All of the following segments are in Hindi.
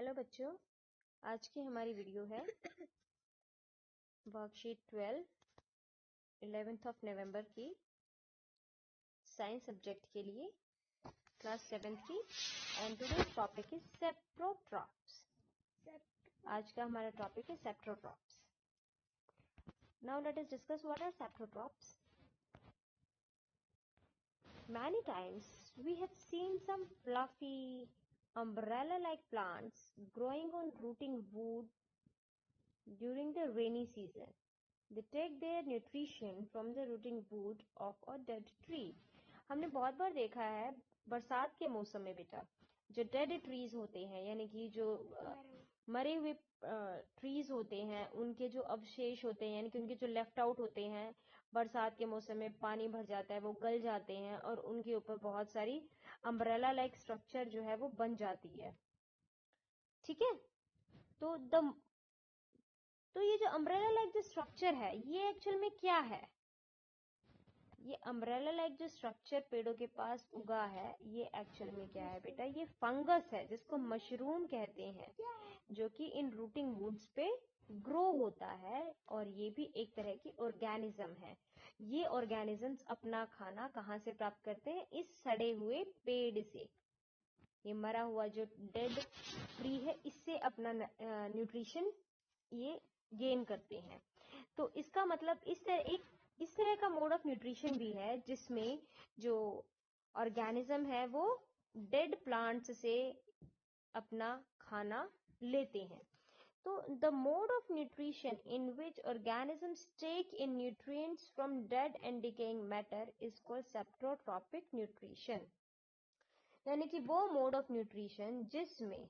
हेलो बच्चों, आज की हमारी वीडियो है वर्कशीट 12 11th ऑफ नवंबर की साइंस सब्जेक्ट के लिए क्लास 7th की। And today's topic is saprotrophs. आज का हमारा टॉपिक है saprotrophs. Now let us discuss what are saprotrophs. Many times we have seen some fluffy umbrella-like plants growing on rooting wood during the rainy season. They take their nutrition from the rooting wood of a dead tree. हमने बहुत बार देखा है बरसात के मौसम में बेटा, जो डेड ट्रीज होते हैं यानी कि जो मरे हुए ट्रीज होते हैं, उनके जो अवशेष होते हैं यानी कि उनके जो लेफ्ट आउट होते हैं, बरसात के मौसम में पानी भर जाता है, वो गल जाते हैं और उनके ऊपर बहुत सारी अम्ब्रेला लाइक स्ट्रक्चर जो है वो बन जाती है। ठीक है, तो ये जो अम्ब्रेला लाइक जो स्ट्रक्चर है ये एक्चुअल में क्या है? ये अम्ब्रेला लाइक जो स्ट्रक्चर पेड़ों के पास उगा है ये एक्चुअल में क्या है बेटा? ये फंगस है जिसको मशरूम कहते हैं, जो कि इन रूटिंग वुड्स पे ग्रो होता है और ये भी एक तरह की ऑर्गेनिज्म है। ये ऑर्गेनिजम्स अपना खाना कहाँ से प्राप्त करते हैं? इस सड़े हुए पेड़ से। ये मरा हुआ जो डेड ट्री है इससे अपना न्यूट्रिशन ये गेन करते हैं। तो इसका मतलब इस तरह का मोड ऑफ न्यूट्रिशन भी है जिसमें जो ऑर्गेनिज्म है वो डेड प्लांट्स से अपना खाना लेते हैं। तो the mode of nutrition in which organisms take in nutrients from dead and decaying matter is called saprotrophic nutrition. यानी कि वो मोड ऑफ न्यूट्रिशन जिसमें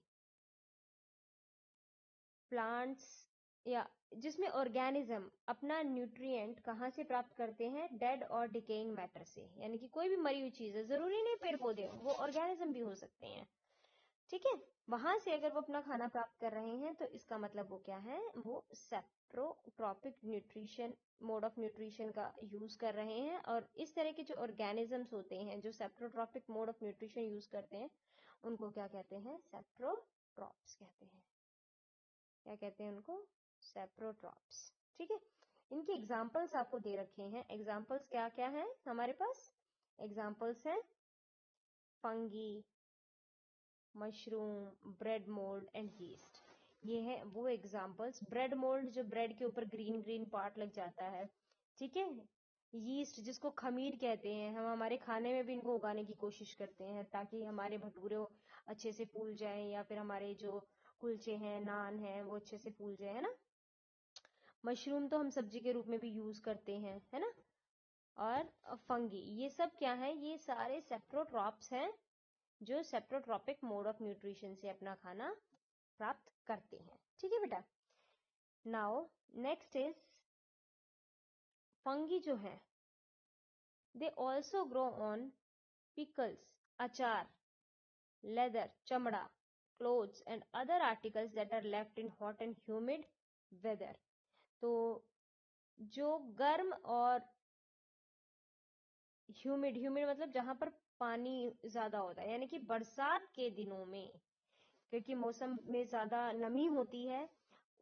प्लांट्स या जिसमें ऑर्गेनिज्म अपना न्यूट्रिएंट कहाँ से प्राप्त करते हैं? डेड और डिकेइंग मैटर से। यानी कि कोई भी मरी हुई चीज है, जरूरी नहीं पेड़ पौधे हो, वो ऑर्गेनिज्म भी हो सकते हैं। ठीक है, वहां से अगर वो अपना खाना प्राप्त कर रहे हैं तो इसका मतलब वो क्या है? वो सेप्ट्रोट्रॉपिक न्यूट्रिशन मोड ऑफ न्यूट्रिशन का यूज कर रहे हैं। और इस तरह के जो ऑर्गेनिजम्स होते हैं जो सेप्ट्रोट्रॉपिक मोड ऑफ न्यूट्रिशन यूज करते हैं उनको क्या कहते हैं? सेप्ट्रोट्रॉप्स कहते हैं। क्या कहते हैं उनको? सेप्ट्रोट्रॉप्स। ठीक है, इनके एग्जाम्पल्स आपको दे रखे हैं। एग्जाम्पल्स क्या क्या हैं हमारे पास? एग्जाम्पल्स हैं fungi, mushroom, bread mould and yeast. ये है वो एग्जाम्पल्स। ब्रेड मोल्ड जो ब्रेड के ऊपर ग्रीन ग्रीन पार्ट लग जाता है। ठीक है, यीस्ट जिसको खमीर कहते हैं, हम हमारे खाने में भी इनको उगाने की कोशिश करते हैं ताकि हमारे भटूरे अच्छे से फूल जाएं या फिर हमारे जो कुलचे हैं, नान है, वो अच्छे से फूल जाए, है ना। मशरूम तो हम सब्जी के रूप में भी यूज करते हैं, है ना। और फंगी, ये सब क्या है? ये सारे सेप्ट्रोट्रॉप्स हैं जो सेप्ट्रोट्रॉपिक मोड ऑफ न्यूट्रिशन से अपना खाना प्राप्त करते हैं। ठीक है बेटा। नाउ नेक्स्ट इज फंगी जो है they also grow on pickles, अचार, लेदर, चमड़ा, clothes and other articles that are left in hot and humid weather. तो जो गर्म और ह्यूमिड मतलब जहां पर पानी ज्यादा होता है, यानी कि बरसात के दिनों में, क्योंकि मौसम में ज्यादा नमी होती है,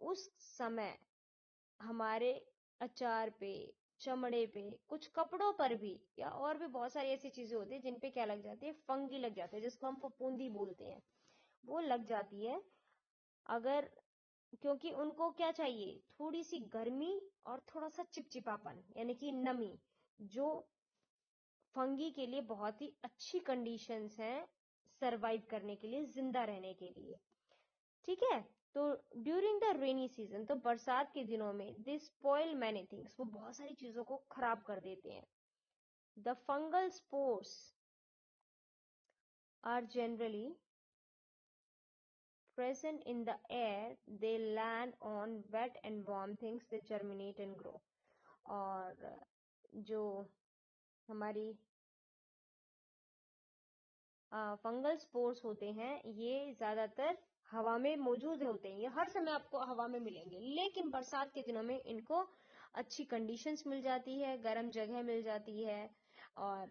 उस समय हमारे अचार पे, चमड़े पे, कुछ कपड़ों पर भी, या और भी बहुत सारी ऐसी चीजें होती है जिन पे क्या लग जाती है? फंगी लग जाती है, जिसको हम फफूंदी बोलते हैं, वो लग जाती है। अगर क्योंकि उनको क्या चाहिए? थोड़ी सी गर्मी और थोड़ा सा चिपचिपापन यानी कि नमी, जो फंगी के लिए बहुत ही अच्छी कंडीशंस हैं सरवाइव करने के लिए, जिंदा रहने के लिए। ठीक है, तो ड्यूरिंग द रेनी सीजन, तो बरसात के दिनों में, दे स्पॉइल मैनी थिंग्स, वो बहुत सारी चीजों को खराब कर देते हैं। The fungal spores are generally present in the air, they land on wet and warm things, they germinate and grow. और जो हमारी फंगल स्पोर्स होते हैं ये ज्यादातर हवा में मौजूद होते हैं, ये हर समय आपको हवा में मिलेंगे, लेकिन बरसात के दिनों में इनको अच्छी कंडीशंस मिल जाती है, गर्म जगह मिल जाती है, और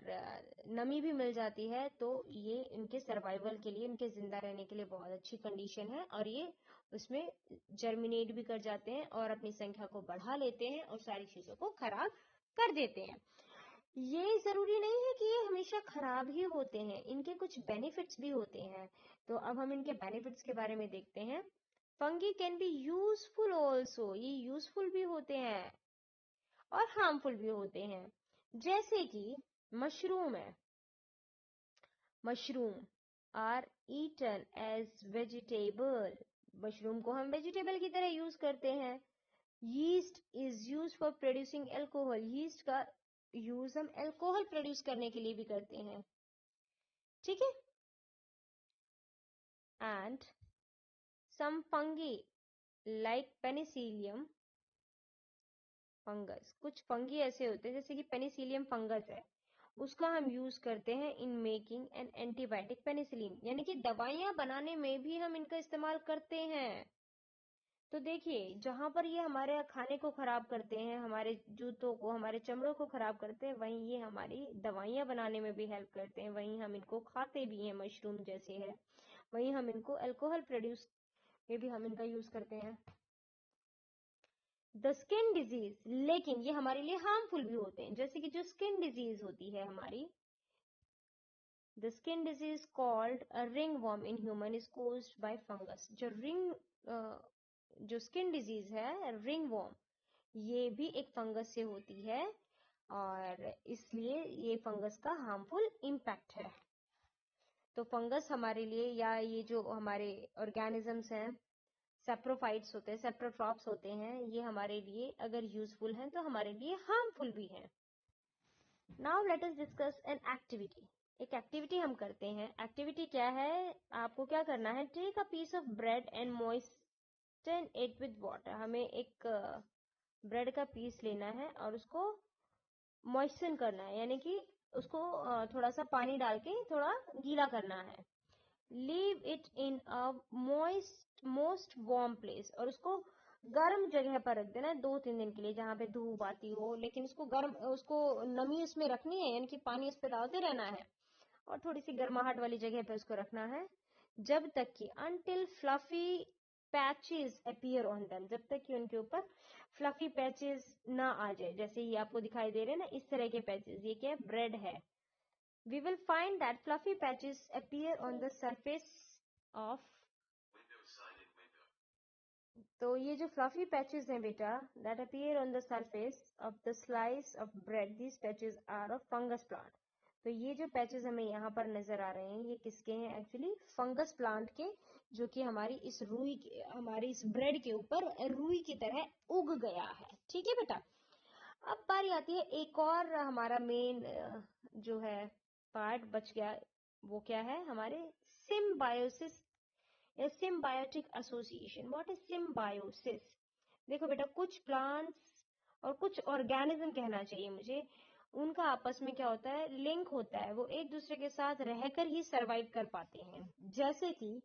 नमी भी मिल जाती है, तो ये इनके सर्वाइवल के लिए, इनके जिंदा रहने के लिए बहुत अच्छी कंडीशन है। और ये उसमें जर्मिनेट भी कर जाते हैं और अपनी संख्या को बढ़ा लेते हैं और सारी चीजों को खराब कर देते हैं। ये जरूरी नहीं है कि ये हमेशा खराब ही होते हैं, इनके कुछ बेनिफिट्स भी होते हैं। तो अब हम इनके बेनिफिट्स के बारे में देखते हैं। Fungi can be useful also, ये यूजफुल भी होते हैं और हार्मफुल भी होते हैं। जैसे कि मशरूम है, mushroom are eaten as vegetable, mushroom को हम वेजिटेबल की तरह यूज करते हैं। Yeast is use for producing alcohol, yeast का यूज हम एल्कोहल प्रोड्यूस करने के लिए भी करते हैं, ठीक है। And some fungi like penicillium fungus, कुछ फंगी ऐसे होते हैं जैसे कि पेनिसिलियम फंगस है, उसका हम यूज करते हैं in making an antibiotic penicillin, यानी कि दवाइयां बनाने में भी हम इनका इस्तेमाल करते हैं। तो देखिए, जहां पर ये हमारे खाने को खराब करते हैं, हमारे जूतों को, हमारे चमड़ों को खराब करते हैं, वहीं ये हमारी दवाइयां बनाने में भी हेल्प करते हैं, वहीं हम इनको खाते भी हैं, मशरूम जैसे है, वहीं हम इनको अल्कोहल प्रोड्यूस में भी हम इनका यूज करते हैं। द स्किन डिजीज, लेकिन ये हमारे लिए हार्मफुल भी होते हैं, जैसे कि जो स्किन डिजीज होती है हमारी, the skin disease called ring worm in human is caused by fungus, जो स्किन डिजीज है रिंग वर्म, ये भी एक फंगस से होती है और इसलिए ये फंगस का हार्मफुल इम्पैक्ट है। तो फंगस हमारे लिए, या ये जो हमारे ऑर्गेनिजम्स हैं, सेप्रोफाइट्स होते हैं, सेप्रोट्रॉप्स होते हैं, ये हमारे लिए अगर यूजफुल हैं तो हमारे लिए हार्मफुल भी हैं। Now let us discuss an activity, एक एक्टिविटी हम करते हैं। एक्टिविटी क्या है, आपको क्या करना है, take a piece of bread and moisten it with water, हमें एक ब्रेड का पीस लेना है और उसको मॉइस्चन करना है, यानी कि उसको थोड़ा सा पानी डाल के थोड़ा गीला करना है। Leave it in a most warm place, और उसको गर्म जगह पर रख देना है 2-3 दिन के लिए, जहाँ पे धूप आती हो, लेकिन उसको गर्म, उसको नमी उसमें रखनी है, यानी कि पानी उस पर डालते रहना है और थोड़ी सी गर्माहट वाली जगह पे उसको रखना है, जब तक कि until fluffy patches appear on them, जब तक कि उनके ऊपर फ्लफी पैचेस ना आ जाए, जैसे ये आपको दिखाई दे रहे हैं ना, इस तरह के पैचेस, ये क्या है, ब्रेड है। We will find that fluffy patches appear on the surface of, तो ये जो fluffy patches हैं बेटा, that appear on the surface of the slice of bread, these patches are of fungus plant। तो ये जो पैचेस हमें यहाँ पर नजर आ रहे हैं, ये किसके हैं, एक्चुअली फंगस प्लांट के, जो कि हमारी इस रुई के, हमारी इस ब्रेड के ऊपर रुई की तरह उग गया है, ठीक है बेटा। अब बारी आती है एक और हमारा मेन जो है पार्ट बच गया, वो क्या है, हमारे सिम्बायोसिस या symbiotic association. What is symbiosis, देखो बेटा, कुछ प्लांट्स और कुछ ऑर्गेनिज्म कहना चाहिए मुझे, उनका आपस में क्या होता है, लिंक होता है, वो एक दूसरे के साथ रहकर ही सरवाइव कर पाते हैं। जैसे कि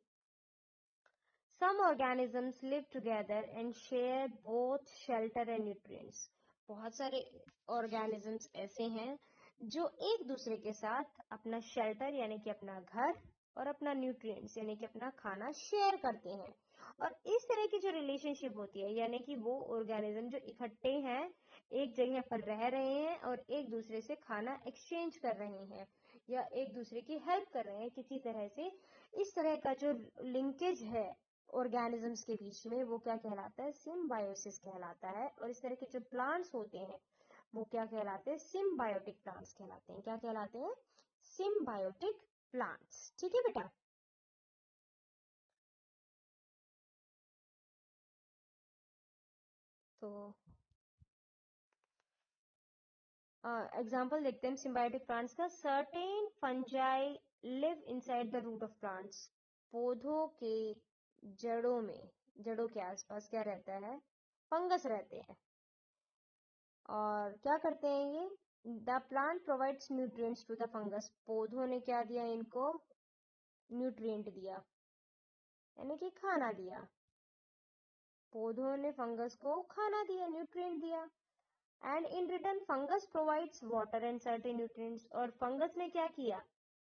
some organisms live together and share both shelter and nutrients, बहुत सारे ऑर्गेनिजम्स ऐसे हैं जो एक दूसरे के साथ अपना शेल्टर यानी कि अपना घर और अपना न्यूट्रिएंट्स यानी कि अपना खाना शेयर करते हैं। और इस तरह की जो रिलेशनशिप होती है, यानी कि वो ऑर्गेनिज्म जो इकट्ठे हैं, एक जगह पर रह रहे हैं और एक दूसरे से खाना एक्सचेंज कर रहे हैं या एक दूसरे की हेल्प कर रहे हैं किसी तरह से, इस तरह का जो लिंकेज है ऑर्गेनिजम्स के बीच में, वो क्या कहलाता है, सिम्बायोसिस कहलाता है। और इस तरह के जो प्लांट्स होते हैं वो क्या कहलाते हैं, सिम्बायोटिक प्लांट्स कहलाते हैं। क्या कहलाते हैं, सिम्बायोटिक प्लांट्स, ठीक है बेटा। तो एग्जाम्पल देखते हैं सिम्बायोटिक प्लांट्स का। Certain fungi live inside the root of plants, पौधों के जड़ों में, जड़ों के आसपास क्या रहता है, फंगस रहते हैं। और क्या करते हैं ये, the plant provides nutrients to the fungus, पौधों ने क्या दिया इनको, न्यूट्रिएंट दिया, यानी कि खाना दिया, पौधों ने फंगस को खाना दिया, न्यूट्रिएंट दिया। And in return fungus provides water and certain nutrients. और फंगस ने क्या किया,